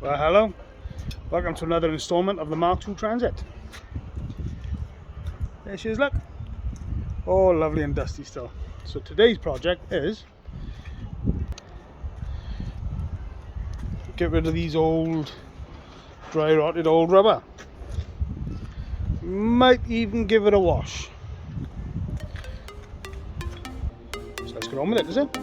Well, hello, welcome to another installment of the Mark 2 Transit. There she is, look. Oh, lovely and dusty still. So today's project is get rid of these old, dry rotted old rubber. Might even give it a wash. So let's get on with it, is it?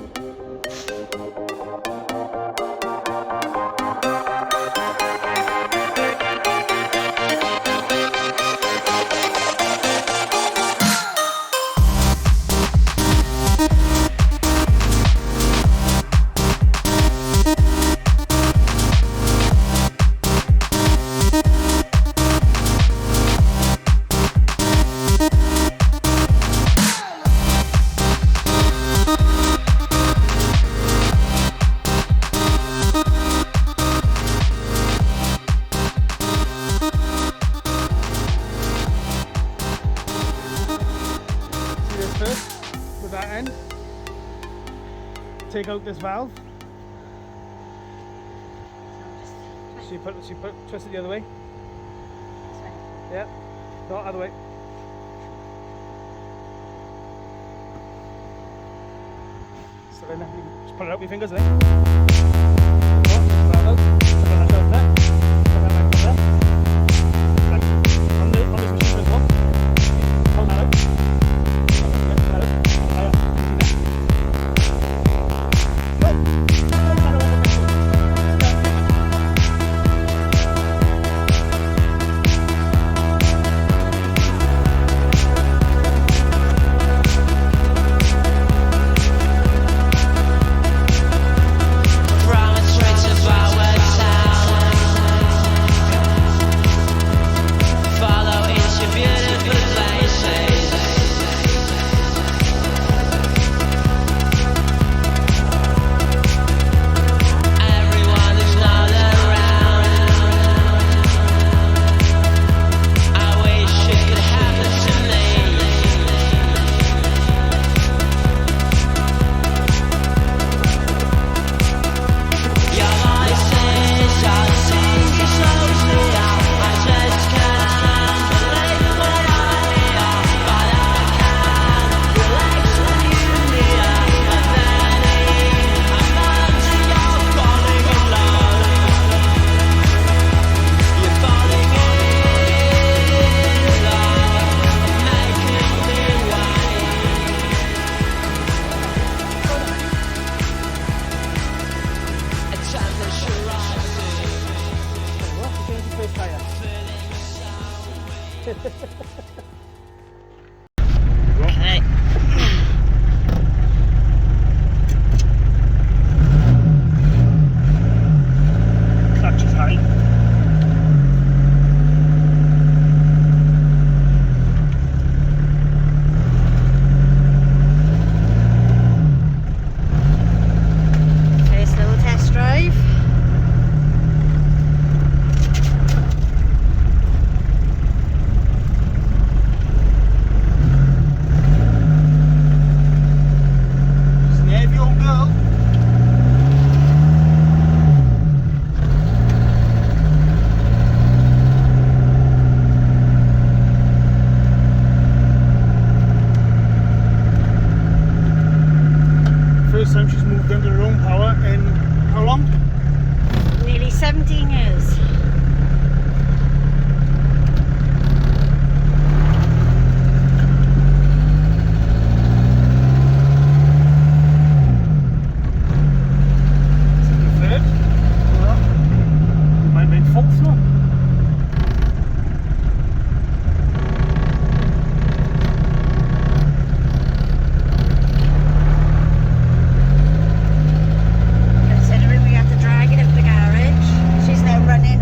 With that end, take out this valve. So you twist it the other way. This way. Yeah, no, other way. So then you just pull it out with your fingers there. Okay. Clutch is high. First little test drive. First time she's moved under her own power in how long? Nearly 17 years. Third? Well, might make fourth now. Considering we have to drag it up the garage, she's now running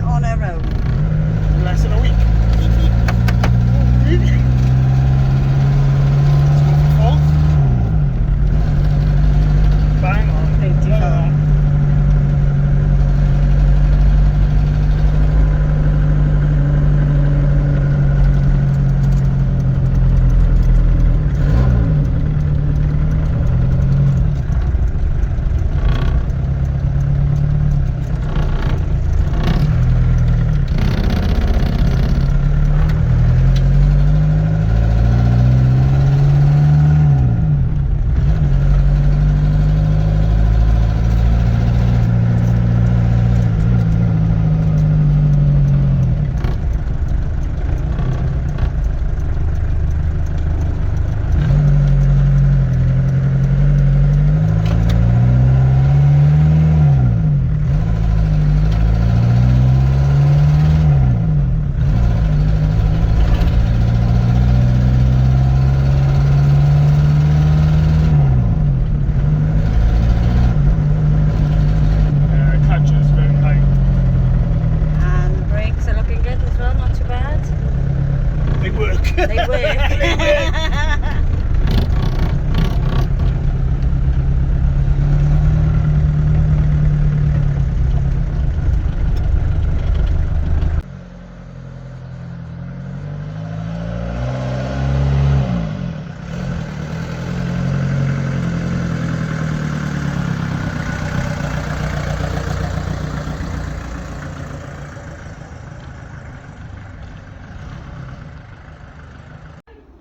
work.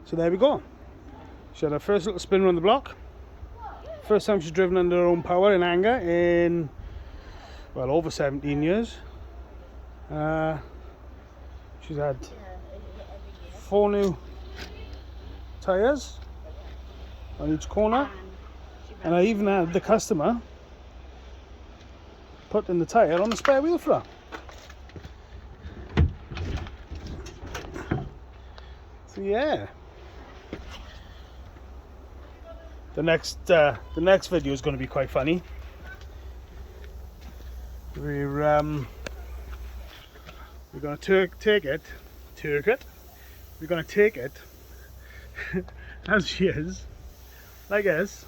So there we go. She had her first little spin around the block. First time she's driven under her own power in anger in, well, over 17 years. She's had 4 new tyres on each corner, and I even had the customer put in the tyre on the spare wheel for her. So yeah. The next video is going to be quite funny. We're going to take it. We're going to take it as she is, like this,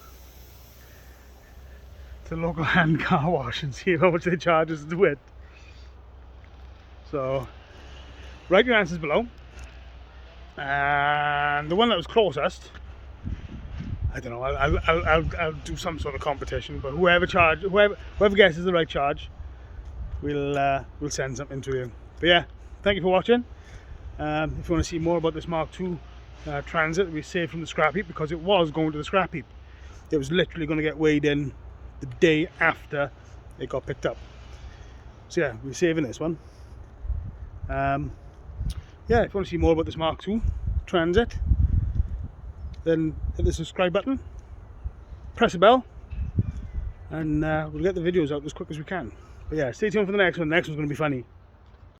to the local hand car wash and see how much they charge us to do it. So write your answers below, and the one that was closest, I don't know, I'll do some sort of competition, but whoever guesses the right charge, we'll send something to you. But yeah, thank you for watching. If you want to see more about this Mark II Transit that we saved from the scrap heap, because it was going to the scrap heap. It was literally going to get weighed in the day after it got picked up. So yeah, we're saving this one. Yeah, if you want to see more about this Mark II Transit, then hit the subscribe button, press the bell, and we'll get the videos out as quick as we can. But yeah, stay tuned for the next one. The next one's going to be funny.